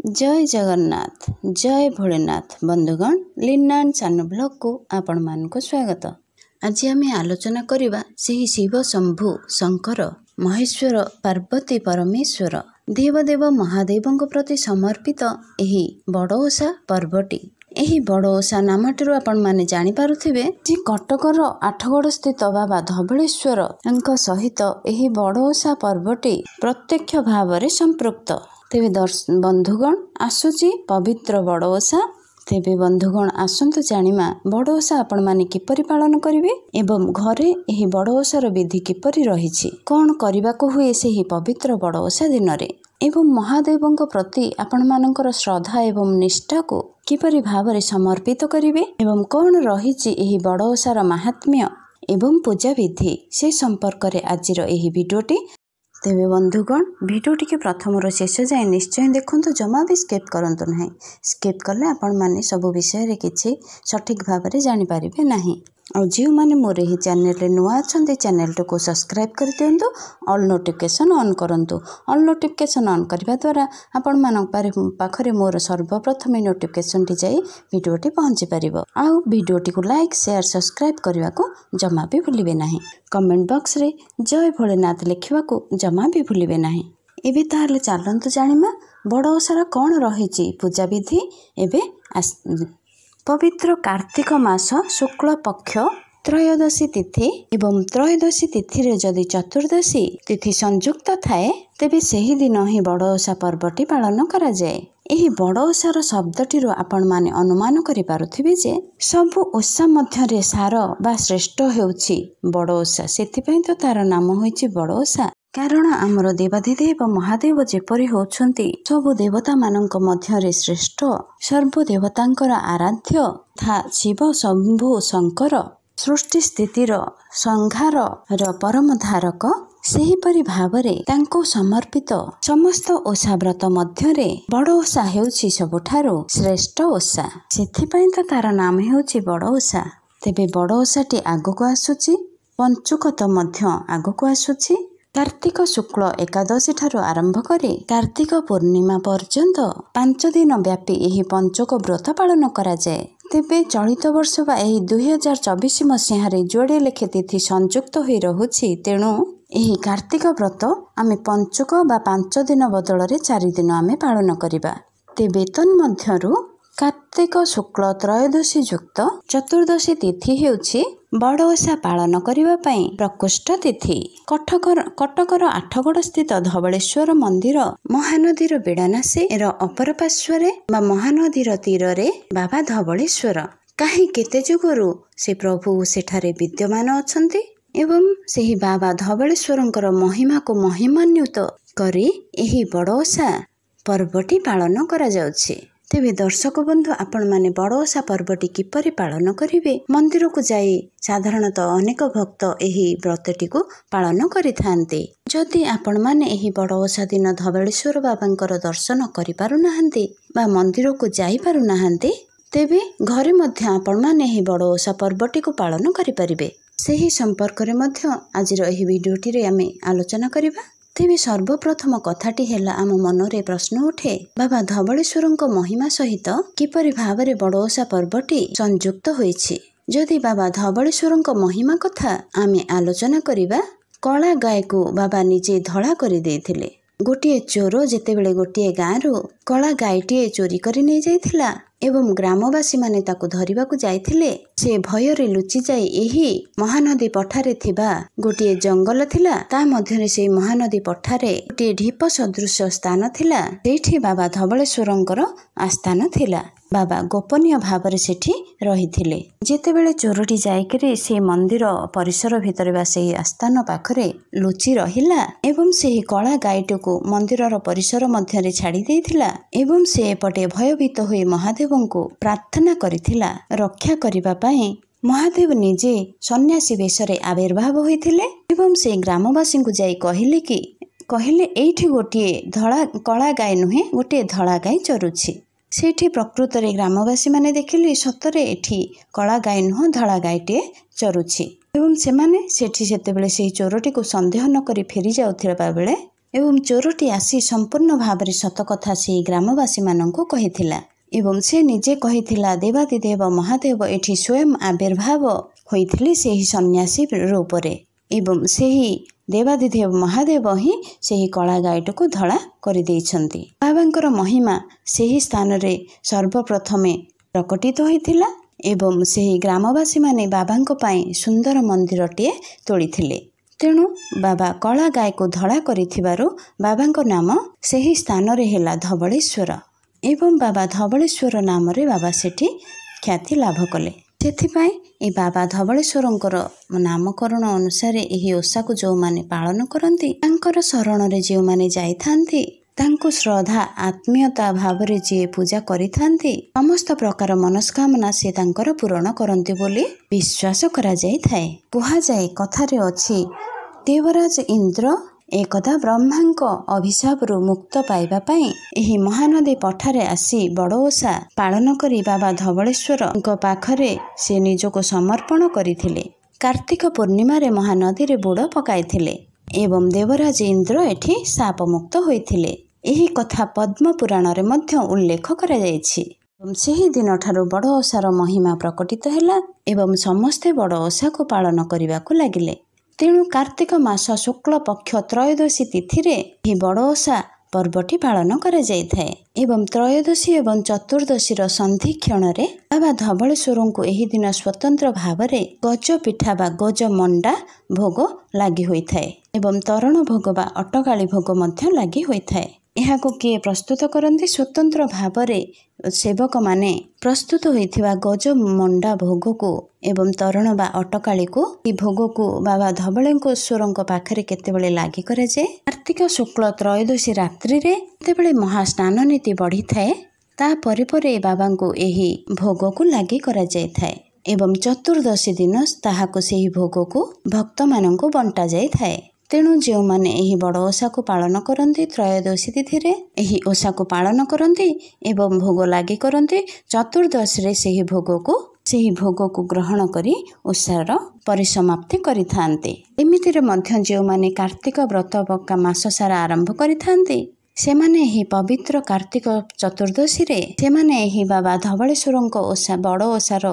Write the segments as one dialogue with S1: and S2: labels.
S1: जय जगन्नाथ जय भोलेनाथ बंधुगण लीना एंड चानू ब्लॉग को आपण मानक स्वागत। आज आम आलोचना करवा से शिव शंभु शंकर महेश्वर पार्वती परमेश्वर देवदेव महादेव प्रति समर्पित यही बड़ ओषा पर्वटी। यही बड़ ओषा नामटी आपण माने जानी पारुथिबे जे कटकर आठगड़ स्थित बाबा धवळेश्वर सहित यही बड़ ओषा पर्वटी प्रत्यक्ष भाव में संपृक्त। तेबे बंधुगण आसुची पवित्र बड़ ओषा। तेबे बंधुगण आसंतु जानिमा बड़ ओषा आपण माने किपरि पालन करिवे एवं घरे एही बड़ ओषार विधि किपरि रहिछि, कोन करिबाको हुए सेही पवित्र बड़ ओषा दिन रे एवं महादेवଙ୍କ प्रति आपण मानकर श्रद्धा एवं निष्ठा को किपरि भाव में समर्पित करिवे एवं कोन रहिछि एही बड़ ओषार महात्म्य एवं पूजा विधि से संपर्क रे आजिर एही वीडियोटी। तेबे बंधुगण वीडियोटी के प्रथम शेष जाए निश्चय देखु, जमा भी स्किप करंतु नहीं। स्किप कले आपण माने सब विषय रे किछि सठिक भाव में जानि पारिबे नाही। और जो मैंने मोर ही चैनल नुआ अच्छा चैनल को सब्सक्राइब कर दिंतु, ऑल नोटिफिकेशन ऑन करंतु। ऑल नोटिफिकेशन ऑन करने द्वारा आपण मान पाखरे मोर सर्वप्रथम नोटिफिकेशन टी जाई वीडियोटी पहुँची पारिबो। आउ वीडियोटी को लाइक शेयर सब्सक्राइब करने को जमा भी भूलिबे नाही। कमेंट बॉक्स रे जय भोलेनाथ लिखा को जमा भी भूलिबे नाही। एबे ताहले चलंतु जानिमा बड़ ओषार कौन रही पूजा विधि। एबे पवित्र कार्तिक मास शुक्ल पक्ष त्रयोदशी तिथि एवं त्रयोदशी तिथि रे जदि चतुर्दशी तिथि संयुक्त थाए तेबे सेही दिन ही बड़ ओषा पर्वटी पालन करा जाए। एही बड़ ओषार शब्दटी आपण माने अनुमान करि पारुथिबे जे सबु ओषा मध्यरे सार बा श्रेष्ठ हेउछि बड़ ओषा। सेथिपई तो तार नाम होइछि बड़ ओषा। कारण आमर देवाधिदेव महादेव जेपरि होउछन्ति सबु देवता मानक मध्यरे श्रेष्ठ सर्वदेवतांकर आराध्य था शिव शंभु शंकर सृष्टि स्थितिर संहार र परम धारक। सेहीपरि भावरे तांको समर्पित समस्त ओषा व्रत मध्यरे बड़ ओषा हेउछि सबुठारु श्रेष्ठ ओषा। सेथिपई तो तार नाम हेउछि बड़ ओषा। तेबे बड़ ओषाटी आगको आसुछि, पंचुक तो मध्य आगको आसुछि। कार्तिक शुक्ल एकादशी ठारू आरंभ करे कार्तिक पूर्णिमा पर्यंत 5 दिन व्यापी यही पंचक व्रत पालन करा जाए। तेबे चलित वर्ष बा यही 2024 मसीहारे जोड़े लेखे तिथि संयुक्त हो रहुछि, तेणु यही कार्तिक व्रत आमे पंचक बा 5 दिन बदल रे 4 दिन आमे पालन करिबा। तेबे तन्मध्यरु कार्तिक शुक्ल त्रयोदशी युक्त चतुर्दशी तिथि हेउछि बड़ ओषा पालन करिबा पई प्रकोष्ठ तिथि। कटकर आठगड़ स्थित धवळेश्वर मंदिर महानदीर बेड़ानासी अपर पार्श्वरे बा महानदीर तीर बाबा धवळेश्वर काहे केते जुगरु से प्रभु सेठारे विद्यमान अछंती एवं सेही बाबा धवळेश्वरंकर महिमा को महिमान्वित करी एही बड़ ओषा पर्वटी पालन करा जाउछि। तेबे दर्शक बंधु आपण माने बड़ ओषा पर्वटी किपरि पालन करिवे। मंदिर को जाई साधारणतः अनेक भक्त एही व्रतटी को पालन करिथांते। जदि आपण माने एही बड़ ओषा दिन धवळेश्वर बाबांकर दर्शन करि पारु नाहंती बा मंदिर को जाई पारु नाहंती, तेबे घरे मध्य आपण माने एही बड़ ओषा पर्वटी को पालन करि परिबे। सेही संपर्क रे मध्य आजिर एही वीडियोटी रे आमे आलोचना करिबा। तेबे सर्वप्रथम कथाटी हेला आम मनरे प्रश्न उठे बाबा धवळेश्वरଙ୍କ महिमा सहित किपरि भावरे बड़ ओषा पर्वटी संयुक्त होइछि। जदि बाबा धवळेश्वरଙ୍କ महिमा कथा आमे आलोचना करिबा, कला गाय को बाबा निजे धड़ा करि देथिले। गोटिए चोर जेतेबेले गोटिए गाँरु कला गायटीए चोरी करि नै जाइथिला एवं ग्रामवासी माने ताकु धरिबाकु जाइथिले। से भयरे लुचि जाई एही महानदी पठारे थिबा गोटिए जंगल थिला, ता मध्यरे से महानदी पठारे गोटिए ढीप सदृश स्थान थिला। सेठी बाबा धवळेश्वरंकर आस्थान थिला। बाबा गोपनीय भावरे सेठी रहिथिले। जेतेबेले चोरटी जाइकरी से मंदिर परिसर भितर बा से आस्थान पाखरे लुचि रहिला एवं सेही कला गायटको मंदिरर परिसर मध्यरे छाड़ी देथिला एवं से एपटे भयभीत होई महादेवंको प्रार्थना करिथिला रक्षा करिबा पई। महादेव निजे सन्यासी वेशरे आविर्भाव होइथिले एवं से ग्रामवासी को जाई कहिले एठी गोटिए धळा कला गाय नुहे गोटिए धळा गाय चरुछि। सेठी प्रकृत रे ग्रामवासी माने देखिले सतरे एठी कला गाय नुह धळा गायटे चरुछि एवं सेमाने सेठी सेतेबेले सेही चोरटी को संदेह न करी फेरी जाउथिबा बेले ଏବଂ ଚୋରଟି ଆସି ସମ୍ପୂର୍ଣ୍ଣ ଭାବରେ ସତ କଥା ସେହି ଗ୍ରାମବାସୀମାନଙ୍କୁ କହିଥିଲା ଏବଂ ସେ ନିଜେ କହିଥିଲା ଦେବାଦିଦେବ ମହାଦେବ ଏଠି ସ୍ୱୟଂ ଆବିର୍ଭାବ ହୋଇଥିଲେ ସେହି ସନ୍ନ୍ୟାସୀ ରୂପରେ ଏବଂ ସେହି ଦେବାଦିଦେବ ମହାଦେବ ହିଁ ସେହି କଳା ଗାଈଟିକୁ ଧଳା କରିଦେଇଛନ୍ତି। ବାବାଙ୍କର ମହିମା ସେହି ସ୍ଥାନରେ ସର୍ବପ୍ରଥମେ ପ୍ରକଟିତ ହୋଇଥିଲା ଏବଂ ସେହି ଗ୍ରାମବାସୀମାନେ ବାବାଙ୍କ ପାଇଁ ସୁନ୍ଦର ମନ୍ଦିରଟିଏ ତୋଳିଥିଲେ। ତେଣୁ ବାବା କଳା ଗାଈକୁ ଧଳା କରିଥିବାରୁ ବାବାଙ୍କ ନାମ ସେହି ସ୍ଥାନରେ ହେଲା ଧବଳେଶ୍ୱର ଏବଂ ବାବା ଧବଳେଶ୍ୱର ନାମରେ ବାବା ସେଠି ଖ୍ୟାତି ଲାଭ କଲେ। ସେଥିପାଇଁ ଏ ବାବା ଧବଳେଶ୍ୱରଙ୍କର ନାମକରଣ ଅନୁସାରେ ଏହି ଓଷାକୁ ଯେଉଁମାନେ ପାଳନ କରନ୍ତି ତାଙ୍କର ଶରଣରେ ଯେଉଁମାନେ ଯାଇଥାନ୍ତି ତାଙ୍କୁ ଶ୍ରଦ୍ଧା ଆତ୍ମୀୟତା ଭାବରେ ଯିଏ ପୂଜା କରିଥାନ୍ତି ସମସ୍ତ ପ୍ରକାର ମନସ୍କାମନା ସେ ତାଙ୍କର ପୂରଣ କରନ୍ତି ବୋଲି ବିଶ୍ୱାସ କରାଯାଇଥାଏ। କୁହାଯାଏ କଥାରେ ଅଛି ଦେବରାଜ ଇନ୍ଦ୍ର ଏକଦା ବ୍ରହ୍ମାଙ୍କ ଅଭିଶାପରୁ ମୁକ୍ତ ପାଇବା ପାଇଁ ଏହି ମହାନଦୀ ପଠାରେ ଆସି ବଡ଼ ଓଷା ପାଳନ କରି ବାବା ଧବଳେଶ୍ୱରଙ୍କ ପାଖରେ ସେ ନିଜକୁ ସମର୍ପଣ କରିଥିଲେ। କାର୍ତ୍ତିକ ପୂର୍ଣ୍ଣିମାରେ ମହାନଦୀରେ ବୁଡ଼ ପକାଇଥିଲେ ଏବଂ ଦେବରାଜ ଇନ୍ଦ୍ର ଏଠି ଶାପ ମୁକ୍ତ ହୋଇଥିଲେ। ଏହି କଥା ପଦ୍ମ ପୁରାଣରେ ମଧ୍ୟ ଉଲ୍ଲେଖ କରାଯାଇଛି ଏବଂ ସେହି ଦିନଠାରୁ ବଡ଼ ଓଷାର ମହିମା ପ୍ରକଟିତ ହେଲା ଏବଂ ସମସ୍ତେ ବଡ଼ ଓଷାକୁ ପାଳନ କରିବାକୁ ଲାଗିଲେ। ତେଣୁ କାର୍ତ୍ତିକ ମାସ ଶୁକ୍ଳ ପକ୍ଷ ତ୍ରୟୋଦଶୀ ତିଥିରେ ଏହି ବଡ଼ ଓଷା ପର୍ବଟି ପାଳନ କରାଯାଇଥାଏ ଏବଂ ତ୍ରୟୋଦଶୀ ଏବଂ ଚତୁର୍ଦ୍ଦଶୀର ସନ୍ଧି କ୍ଷଣରେ ବାବା ଧବଳେଶ୍ୱରଙ୍କୁ ଏହି ଦିନ ସ୍ୱତନ୍ତ୍ର ଭାବରେ ଗଜ ପିଠା ବା ଗଜ ମଣ୍ଡା ଭୋଗ ଲାଗି ହୋଇଥାଏ ଏବଂ ତରଣ ଭୋଗ ବା ଅଟଗାଳି ଭୋଗ ମଧ୍ୟ ଲାଗି ହୋଇଥାଏ। ଏହାକୁ କିଏ ପ୍ରସ୍ତୁତ କରନ୍ତି? ସ୍ୱତନ୍ତ୍ର ଭାବରେ ସେବକମାନେ ପ୍ରସ୍ତୁତ ହୋଇଥିବା ଗଜ ମଣ୍ଡା ଭୋଗକୁ ଏବଂ ତରଣ ବା ଅଟକାଳିକୁ ଏହି ଭୋଗକୁ ବାବା ଧବଳେଶ୍ୱରଙ୍କ ପାଖରେ କେତେବେଳେ ଲାଗି କରାଯାଏ? କାର୍ତ୍ତିକ ଶୁକ୍ଳ ତ୍ରୟୋଦଶୀ ରାତ୍ରିରେ ଯେତେବେଳେ ମହାସ୍ନାନ ନୀତି ବଢ଼ିଥାଏ ତାପରେ ପରେ ବାବାଙ୍କୁ ଏହି ଭୋଗକୁ ଲାଗି କରାଯାଇଥାଏ ଏବଂ ଚତୁର୍ଦ୍ଦଶୀ ଦିନ ତାହାକୁ ସେହି ଭୋଗକୁ ଭକ୍ତମାନଙ୍କୁ ବଣ୍ଟା ଯାଇଥାଏ। ତେଣୁ ଯେଉଁମାନେ ଏହି ବଡ଼ ଓଷାକୁ ପାଳନ କରନ୍ତି ତ୍ରୟୋଦଶୀ ତିଥିରେ ଏହି ଓଷାକୁ ପାଳନ କରନ୍ତି ଏବଂ ଭୋଗ ଲାଗି କରନ୍ତି ଚତୁର୍ଦ୍ଦଶୀରେ ସେହି ଭୋଗକୁ ଗ୍ରହଣ କରି ଓଷାର ପରିସମାପ୍ତି କରିଥାନ୍ତି। ଏମିତିରେ ମଧ୍ୟ ଯେଉଁମାନେ କାର୍ତ୍ତିକ ବ୍ରତ ମାସ ସାରା ଆରମ୍ଭ କରିଥାନ୍ତି ସେମାନେ ଏହି ପବିତ୍ର କାର୍ତ୍ତିକ ଚତୁର୍ଦ୍ଦଶୀରେ ସେମାନେ ଏହି ବାବା ଧବଳେଶ୍ୱରଙ୍କ ବଡ଼ ଓଷାର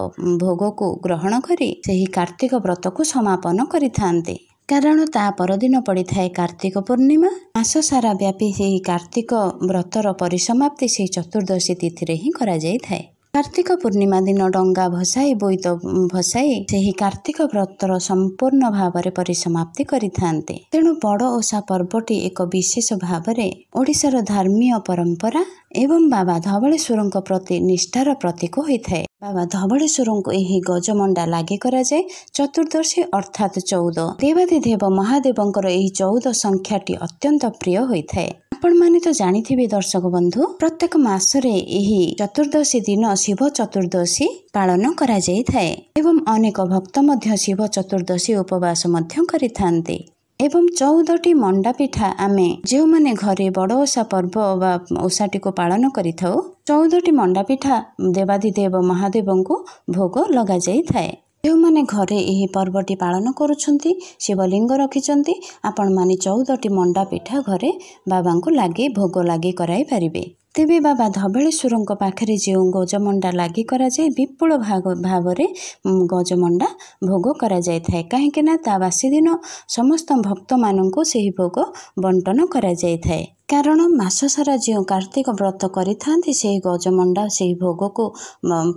S1: ଭୋଗକୁ ଗ୍ରହଣ କରି ସେହି କାର୍ତ୍ତିକ ବ୍ରତକୁ ସମାପନ କରିଥାନ୍ତି। କାରଣ ତା ପରଦିନ ପଡ଼ିଥାଏ କାର୍ତ୍ତିକ ପୂର୍ଣ୍ଣିମା। ମାସ ସାରା ବ୍ୟାପୀ ସେହି କାର୍ତ୍ତିକ ବ୍ରତର ପରିସମାପ୍ତି ସେହି ଚତୁର୍ଦ୍ଦଶୀ ତିଥିରେ ହିଁ କରାଯାଇଥାଏ। କାର୍ତ୍ତିକ ପୂର୍ଣ୍ଣିମା ଦିନ ଡଙ୍ଗା ଭସାଇ ବୋଇତ ଭସାଇ ସେହି କାର୍ତ୍ତିକ ବ୍ରତର ସମ୍ପୂର୍ଣ୍ଣ ଭାବରେ ପରିସମାପ୍ତି କରିଥାନ୍ତି। ତେଣୁ ବଡ଼ ଓଷା ପର୍ବଟି ଏକ ବିଶେଷ ଭାବରେ ଓଡ଼ିଶାର ଧର୍ମୀୟ ପରମ୍ପରା ଏବଂ ବାବା ଧବଳେଶ୍ୱରଙ୍କ ପ୍ରତି ନିଷ୍ଠାର ପ୍ରତୀକ ହୋଇଥାଏ। ବାବା ଧବଳେଶ୍ୱରଙ୍କୁ ଏହି ଗଜମଣ୍ଡା ଲାଗି କରାଯାଏ। ଚତୁର୍ଦ୍ଦଶୀ ଅର୍ଥାତ୍ 14 ଦେବାଦିଦେବ ମହାଦେବଙ୍କର ଏହି 14 ସଂଖ୍ୟାଟି ଅତ୍ୟନ୍ତ ପ୍ରିୟ ହୋଇଥାଏ। ଆପଣମାନେ ତ ଜାଣିଥିବେ ଦର୍ଶକ ବନ୍ଧୁ ପ୍ରତ୍ୟେକ ମାସରେ ଏହି ଚତୁର୍ଦ୍ଦଶୀ ଦିନ ଶିବ ଚତୁର୍ଦ୍ଦଶୀ ପାଳନ କରାଯାଇଥାଏ ଏବଂ ଅନେକ ଭକ୍ତ ମଧ୍ୟ ଶିବ ଚତୁର୍ଦ୍ଦଶୀ ଉପବାସ ମଧ୍ୟ କରିଥାନ୍ତି ଏବଂ 14ଟି ମଣ୍ଡା ପିଠା ଆମେ ଯେଉଁମାନେ ଘରେ ବଡ଼ ଓଷା ପର୍ବ ବା ଓଷାଟିକୁ ପାଳନ କରିଥାଉ 14ଟି ମଣ୍ଡା ପିଠା ଦେବାଦିଦେବ ମହାଦେବଙ୍କୁ ଭୋଗ ଲଗାଯାଇଥାଏ। ଯେଉଁମାନେ ଘରେ ଏହି ପର୍ବଟି ପାଳନ କରୁଛନ୍ତି ଶିବଲିଙ୍ଗ ରଖିଛନ୍ତି ଆପଣମାନେ 14ଟି ମଣ୍ଡା ପିଠା ଘରେ ବାବାଙ୍କୁ ଭୋଗ ଲାଗି କରାଇ ପାରିବେ। ତେବେ ବାବା ଧବଳେଶ୍ୱରଙ୍କ ପାଖରେ ଯେଉଁ ଗଜମଣ୍ଡା ଲାଗି କରାଯାଏ ବିପୁଳ ଭାବରେ ଗଜମଣ୍ଡା ଭୋଗ କରାଯାଇଥାଏ। କାହିଁକି ନା ତା ବାସି ଦିନ ସମସ୍ତ ଭକ୍ତମାନଙ୍କୁ ସେହି ଭୋଗ ବଣ୍ଟନ କରାଯାଇଥାଏ। କାରଣ ମାସ ସାରା ଯେଉଁ କାର୍ତ୍ତିକ ବ୍ରତ କରିଥାନ୍ତି ସେହି ଗଜମଣ୍ଡା ସେହି ଭୋଗକୁ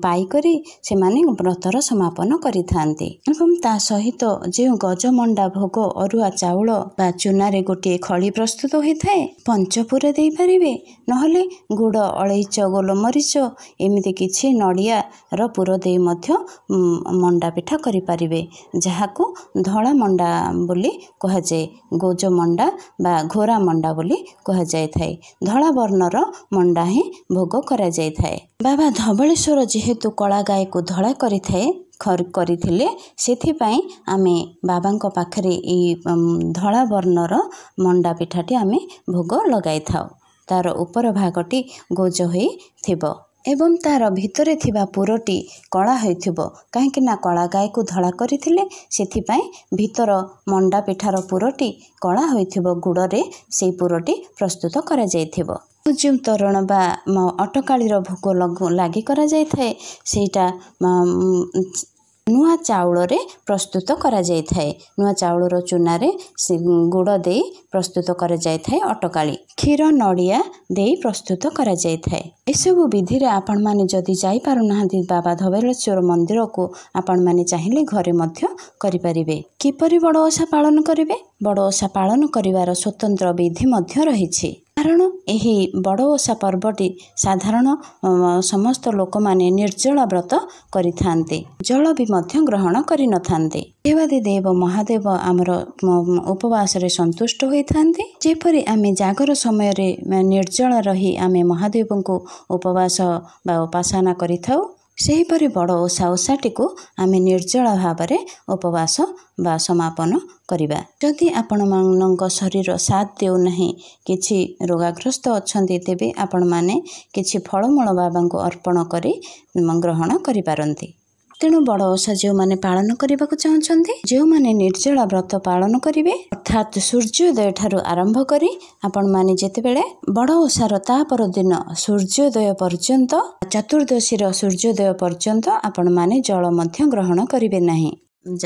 S1: ପାଇକରି ସେମାନେ ବ୍ରତର ସମାପନ କରିଥାନ୍ତି ଏବଂ ତା ସହିତ ଯେଉଁ ଗଜମଣ୍ଡା ଭୋଗ ଅରୁଆ ଚାଉଳ ବା ଚୁନାରେ ଗୋଟିଏ ଖଳି ପ୍ରସ୍ତୁତ ହୋଇଥାଏ ପଞ୍ଚପୁର ଦେଇପାରିବେ ନହେଲେ ଗୁଡ଼ ଅଳେଇଚ ଗୋଲମରିଚ ଏମିତି କିଛି ନଡ଼ିଆର ପୁର ଦେଇ ମଧ୍ୟ ମଣ୍ଡା ପିଠା କରିପାରିବେ ଯାହାକୁ ଧଳା ମଣ୍ଡା ବୋଲି କୁହାଯାଏ। ଗୋଜ ମଣ୍ଡା ବା ଘୋରା ମଣ୍ଡା ବୋଲି କୁହାଯାଇଥାଏ। ଧଳା ବର୍ଣ୍ଣର ମଣ୍ଡା ହିଁ ଭୋଗ କରାଯାଇଥାଏ। ବାବା ଧବଳେଶ୍ୱର ଯେହେତୁ କଳା ଗାଈକୁ ଧଳା କରିଥିଲେ ସେଥିପାଇଁ ଆମେ ବାବାଙ୍କ ପାଖରେ ଏହି ଧଳା ବର୍ଣ୍ଣର ମଣ୍ଡା ପିଠାଟି ଆମେ ଭୋଗ ଲଗାଇଥାଉ। ତାର ଉପର ଭାଗଟି ଗୋଜ ହୋଇଥିବ एवं तार भितरे थिबा पुरटी कला होइथिबो काहेकि ना कला गाय को धड़ा करिथिले सेथिपाई भितर मंडा पिठार पुरटी कला होइथिबो गुड़रे से पुरटी प्रस्तुत करा जाइथिबो। जो तरण बा अटकाळीर भोग लागि करा जाय थाए सेटा नुआ चाउल रे प्रस्तुत करा जाय थाए। नुआ चाउलर चूनारे से गुड़ दे प्रस्तुत करा जाय थाए अटकाळी क्षीर नड़िया दे प्रस्तुत करा जाय थाए। एसबु विधि रे आपण माने जदि जाई पारु नाहंती बाबा धबलेश्वर मंदिर को आपण माने चाहिले घरे मध्य करि परिबे। किपरि बड़ ओषा पालन करिवे? बड़ ओषा पालन करिवार स्वतंत्र विधि मध्य रहिछि कारण एही बड़ ओषा पर्वटी साधारण समस्त लोक माने निर्जल व्रत करिथान्ते जल भी मध्य ग्रहण करि नथान्ते। देवादि देव महादेव आमर उपवास रे संतुष्ट होइथान्ते। जेपरि आमे जागर समय रे निर्जल रही आमे महादेव को उपवास बा उपासना करिथाउ सेहीपरि बड़ ओषाटी को आमे निर्जल भाव में उपवास बा समापन करिबा। जदि आपण मानक शरीर साथ देउ नहीं किछि रोगाग्रस्त अछंती तेबे आपण माने किछि फलमूल बाबा को अर्पण करी ग्रहण करि पारंती। तेणु बड़ ओषा जो माने पालन करने को चाहते जो माने निर्जला व्रत पालन करेंगे अर्थात सूर्योदय ठारू आरंभ करी आपण माने जेतेबेले बड़ ओषार ता पर दिन सूर्योदय पर्यंत चतुर्दशी सूर्योदय पर्यंत आपण माने जल मध्य ग्रहण करिवे नाही।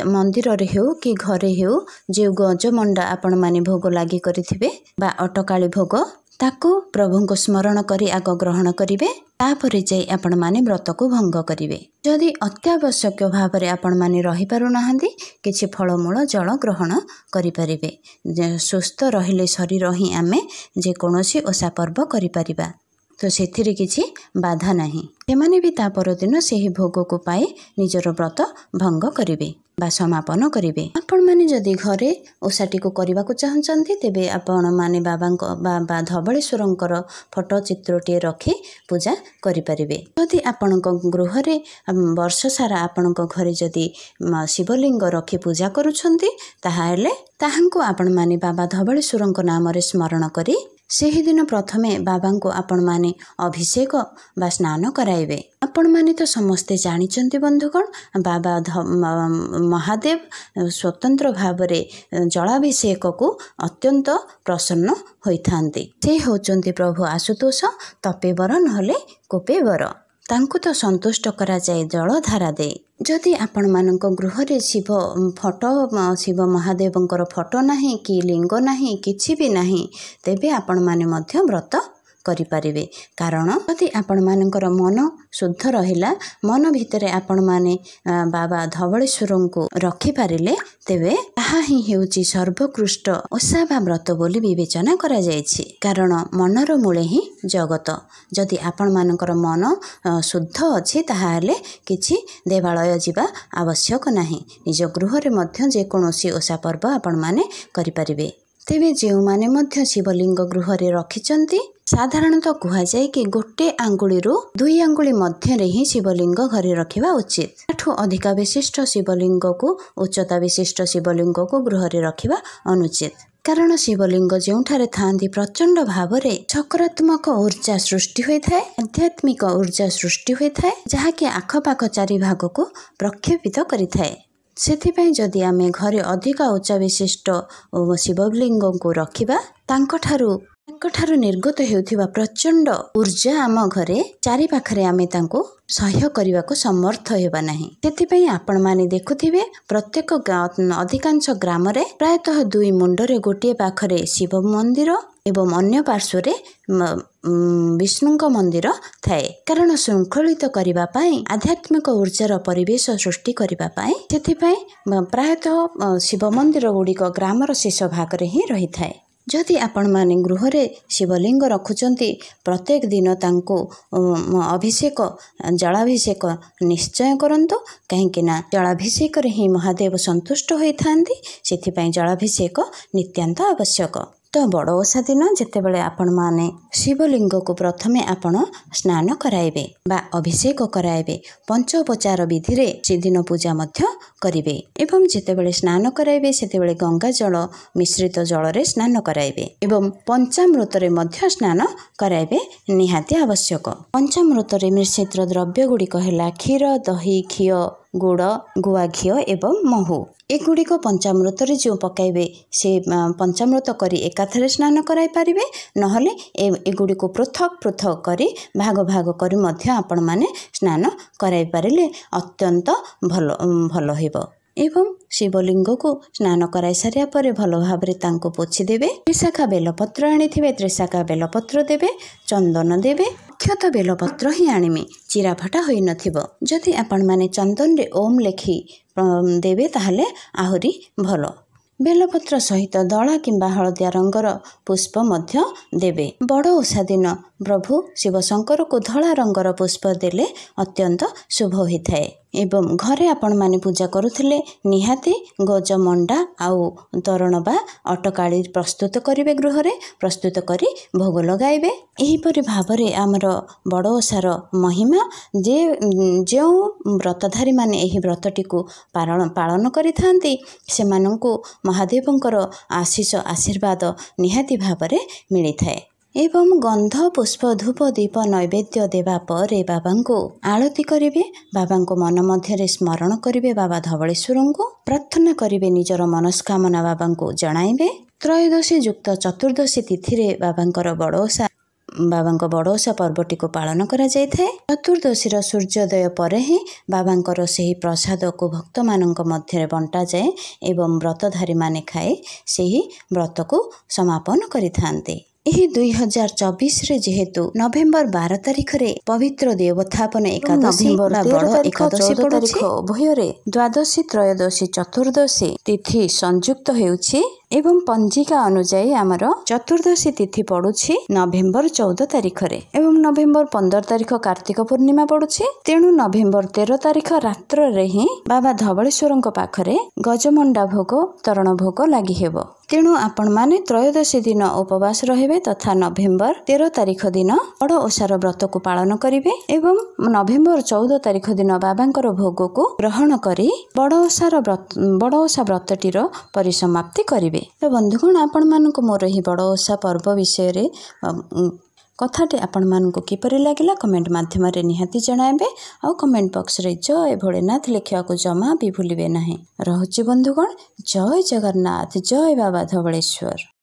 S1: मंदिर रे हेउ कि घरे हेउ जे गजमंडा आपण माने भोग लागि करिथिबे बा अटकाळी भोग ताको प्रभु को स्मरण करी आग ग्रहण करिवे तापरे जाई आपण माने व्रत को भंग करिवे। जदि अत्यावश्यक भाव में आपण माने रही पारु नाहंती किछि फलमूल जल ग्रहण करि परिबे। सुस्थ रहिले शरीर ही आमे जे कोनोसी ओषा पर्व करि परिबा तो सेथिरे किछि बाधा नाही। सेमाने भी ता परदिन सेही भोग को पाए निजर व्रत भंग करिवे बा समापन करिवे। आपण माने जदि घरे ओषाटी को करबा को चाहछंती तेबे आपण माने बाबा धबलेश्वरंकर फोटो चित्रटे रखी पूजा करि परिबे। जदि आपणक गृह रे वर्ष सारा आपणक घरे जदि शिवलिंग रखी पूजा करूछंती ताहाले ताहांको आपण माने बाबा धबलेश्वरंक नाम रे स्मरण करी सेही दिन प्रथमे बाबा को आपण माने अभिषेक बा स्नान कराइबे। आपण माने तो समस्ते जानिचंती बंधुगण बाबा महादेव स्वतंत्र भाव में जलाभिषेक को अत्यंत प्रसन्न होइथांती। से होचंती प्रभु आशुतोष तपेवर नहले कोपेवर तांको तो संतुष्ट करा जाए जल धारा दे। जदि आपण मानक गृह रे शिव फोटो शिव महादेवंकर फोटो नाही कि लिंग नाही किछि भी नाही तेबे आपण माने मध्य व्रत करि परिबे। कारण जदि आपण मानकर मन शुद्ध रहिला मन भितरे आपण माने बाबा धबलेश्वरन को रखि पारिले तेबे ताहा ही हेउची सर्वोत्कृष्ट ओषा बा व्रत बोली विवेचना करा जायछि। कारण मनर मूले ही जगत। जदि आपण मानकर मन शुद्ध अछि ताहाले किछि देवालय जिबा आवश्यक नाही। निज गृह रे मध्य जे कोनोसी ओषा पर्व आपण माने करि परिबे। तेबे जेउ माने मध्य शिवलिंग गृह रे रखिचंती साधारणतः कह जाए कि गोटे आंगुली दुई आंगुली मध्य ही शिवलिंग घरे रखिबा उचित। ताठू अधिका विशिष्ट शिवलिंग को उच्चता विशिष्ट शिवलिंग को गृह रे रखिबा अनुचित। कारण शिवलिंग जोठारे थांती प्रचंड भाव में सकारात्मक ऊर्जा सृष्टि होता है आध्यात्मिक ऊर्जा सृष्टि होता है जहाँकि आखपाख चारि भाग को प्रक्षेपित करिथाए। सेथिपाई जदि आमे घरे अधिका उच्च विशिष्ट शिवलिंग को रखिबा तांकठारु निर्गत हेउथिबा प्रचंड ऊर्जा आम घरे चारि पाखरे आमे तांको सह्य करने को समर्थ हेबा नाही। सेथिपाई आपण माने देखुथिबे प्रत्येक अधिकांश ग्राम रे प्रायतः दुई मुंडरे गोटे पाखरे शिव मंदिर एवं अन्य पार्श्व विष्णुଙ୍କ मंदिर थाए। कारण श्रृंखलित करिबा पाई आध्यात्मिक ऊर्जार परिवेश सृष्टि करिबा पाई सेथिपाई प्रायतः शिव मंदिर गुड़िक ग्रामर शेष भाग रे ही रही थाए। जदि आपण माने गृह रे शिवलिंग रखुचंती प्रत्येक दिन तांको अभिषेक जलाभिषेक निश्चय करंतु कहीं ना जलाभिषेक रे ही महादेव संतुष्ट होई थांती। सेथिपाई जलाभिषेक नित्यांत आवश्यक। ତ ବଡ଼ ଓଷା ଦିନ ଯେତେବେଳେ ଆପଣମାନେ ଶିବଲିଙ୍ଗକୁ ପ୍ରଥମେ ଆପଣ ସ୍ନାନ କରାଇବେ ବା ଅଭିଷେକ କରାଇବେ, ପଞ୍ଚୋପଚାର ବିଧିରେ ସେଦିନ ପୂଜା ମଧ୍ୟ କରିବେ ଏବଂ ଯେତେବେଳେ ସ୍ନାନ କରାଇବେ ସେତେବେଳେ ଗଙ୍ଗା ଜଳ ମିଶ୍ରିତ ଜଳରେ ସ୍ନାନ କରାଇବେ ଏବଂ ପଞ୍ଚାମୃତରେ ମଧ୍ୟ ସ୍ନାନ କରାଇବେ ନିହାତି ଆବଶ୍ୟକ। ପଞ୍ଚାମୃତରେ ମିଶ୍ରିତ ଦ୍ରବ୍ୟ ଗୁଡ଼ିକ ହେଲା କ୍ଷୀର, ଦହି, ଘିଅ, ଗୁଡ଼, ଗୁଆ ଘିଅ ଏବଂ ମହୁ। ଏଗୁଡ଼ିକ ପଞ୍ଚାମୃତରେ ଯେଉଁ ପକାଇବେ ସେ ପଞ୍ଚାମୃତ କରି ଏକାଥରେ ସ୍ନାନ କରାଇ ପାରିବେ, ନହେଲେ ଏଗୁଡ଼ିକୁ ପୃଥକ ପୃଥକ କରି ଭାଗ ଭାଗ କରି ମଧ୍ୟ ଆପଣମାନେ ସ୍ନାନ କରାଇ ପାରିଲେ ଅତ୍ୟନ୍ତ ଭଲ ହେବ। ଏବଂ ଶିବଲିଙ୍ଗକୁ ସ୍ନାନ କରାଇ ସାରିବା ପରେ ଭଲ ଭାବରେ ତାଙ୍କୁ ପୋଛିଦେବେ। ତ୍ରିଶାଖା ବେଲପତ୍ର ଆଣିଥିବେ, ତ୍ରିଶାଖା ବେଲପତ୍ର ଦେବେ, ଚନ୍ଦନ ଦେବେ। ମୁଖ୍ୟତଃ ବେଲପତ୍ର ହିଁ ଆଣିବେ, ଚିରାଫଟା ହୋଇନଥିବ। ଯଦି ଆପଣମାନେ ଚନ୍ଦନରେ ଓମ୍ ଲେଖି ଦେବେ ତାହେଲେ ଆହୁରି ଭଲ। ବେଲପତ୍ର ସହିତ ଧଳା କିମ୍ବା ହଳଦିଆ ରଙ୍ଗର ପୁଷ୍ପ ମଧ୍ୟ ଦେବେ। ବଡ଼ ଓଷା ଦିନ ପ୍ରଭୁ ଶିବଶଙ୍କରକୁ ଧଳା ରଙ୍ଗର ପୁଷ୍ପ ଦେଲେ ଅତ୍ୟନ୍ତ ଶୁଭ ହୋଇଥାଏ। ଏବଂ ଘରେ ଆପଣମାନେ ପୂଜା କରୁଥିଲେ ନିହାତି ଗଜମଣ୍ଡା ଆଉ ତୋରଣ ବା ଅଟକାଳି ପ୍ରସ୍ତୁତ କରିବେ, ଗୃହରେ ପ୍ରସ୍ତୁତ କରି ଭୋଗ ଲଗାଇବେ। ଏହିପରି ଭାବରେ ଆମର ବଡ଼ ଓଷାର ମହିମା ଯେଉଁ ବ୍ରତଧାରୀମାନେ ଏହି ବ୍ରତଟିକୁ ପାଳନ କରିଥାନ୍ତି ସେମାନଙ୍କୁ ମହାଦେବଙ୍କର ଆଶୀର୍ବାଦ ନିହାତି ଭାବରେ ମିଳିଥାଏ। ଏବଂ ଗନ୍ଧ, ପୁଷ୍ପ, ଧୂପ, ଦୀପ ନୈବେଦ୍ୟ ଦେବା ପରେ ବାବାଙ୍କୁ ଆଳତି କରିବେ। ବାବାଙ୍କୁ ମନ ମଧ୍ୟରେ ସ୍ମରଣ କରିବେ, ବାବା ଧବଳେଶ୍ୱରଙ୍କୁ ପ୍ରାର୍ଥନା କରିବେ, ନିଜର ମନସ୍କାମନା ବାବାଙ୍କୁ ଜଣାଇବେ। ତ୍ରୟୋଦଶୀ ଯୁକ୍ତ ଚତୁର୍ଦ୍ଦଶୀ ତିଥିରେ ବାବାଙ୍କ ବଡ଼ ଓଷା ପର୍ବଟିକୁ ପାଳନ କରାଯାଇଥାଏ। ଚତୁର୍ଦ୍ଦଶୀର ସୂର୍ଯ୍ୟୋଦୟ ପରେ ହିଁ ବାବାଙ୍କର ସେହି ପ୍ରସାଦକୁ ଭକ୍ତମାନଙ୍କ ମଧ୍ୟରେ ବଣ୍ଟାଯାଏ ଏବଂ ବ୍ରତଧାରୀମାନେ ଖାଇ ସେହି ବ୍ରତକୁ ସମାପନ କରିଥାନ୍ତି। ଏହି 2024ରେ ଯେହେତୁ ନଭେମ୍ବର 12 ତାରିଖରେ ପବିତ୍ର ଦେବୋତ୍ଥାପନ ଏକାଦଶୀ ବା ବଡ଼ ଏକାଦଶୀ ପଡ଼ୁଛି, ଉଭୟରେ ଦ୍ୱାଦଶୀ, ତ୍ରୟୋଦଶୀ, ଚତୁର୍ଦ୍ଦଶୀ ତିଥି ସଂଯୁକ୍ତ ହେଉଛି ଏବଂ ପଞ୍ଜିକା ଅନୁଯାୟୀ ଆମର ଚତୁର୍ଦ୍ଦଶୀ ତିଥି ପଡ଼ୁଛି ନଭେମ୍ବର 14 ତାରିଖରେ ଏବଂ ନଭେମ୍ବର 15 ତାରିଖ କାର୍ତ୍ତିକ ପୂର୍ଣ୍ଣିମା ପଡ଼ୁଛି। ତେଣୁ ନଭେମ୍ବର 13 ତାରିଖ ରାତ୍ରରେ ହିଁ ବାବା ଧବଳେଶ୍ୱରଙ୍କ ପାଖରେ ଗଜମଣ୍ଡା ଭୋଗ, ତୋରଣ ଭୋଗ ଲାଗି ହେବ। ତେଣୁ ଆପଣମାନେ ତ୍ରୟୋଦଶୀ ଦିନ ଉପବାସ ରହିବେ ତଥା ନଭେମ୍ବର 13 ତାରିଖ ଦିନ ବଡ଼ ଓଷାର ବ୍ରତକୁ ପାଳନ କରିବେ ଏବଂ ନଭେମ୍ବର 14 ତାରିଖ ଦିନ ବାବାଙ୍କର ଭୋଗକୁ ଗ୍ରହଣ କରି ବଡ଼ ଓଷା ବ୍ରତଟିର ପରିସମାପ୍ତି କରିବେ। ତ ବନ୍ଧୁଗଣ, ଆପଣମାନଙ୍କୁ ମୋର ଏହି ବଡ଼ ଓଷା ପର୍ବ ବିଷୟରେ କଥାଟି ଆପଣମାନଙ୍କୁ କିପରି ଲାଗିଲା କମେଣ୍ଟ ମାଧ୍ୟମରେ ନିହାତି ଜଣାଇବେ ଆଉ କମେଣ୍ଟ ବକ୍ସରେ ଜୟ ଭୋଳେନାଥ ଲେଖିବାକୁ ଜମା ବି ଭୁଲିବେ ନାହିଁ। ରହୁଛି ବନ୍ଧୁଗଣ, ଜୟ ଜଗନ୍ନାଥ, ଜୟ ବାବା ଧବଳେଶ୍ୱର।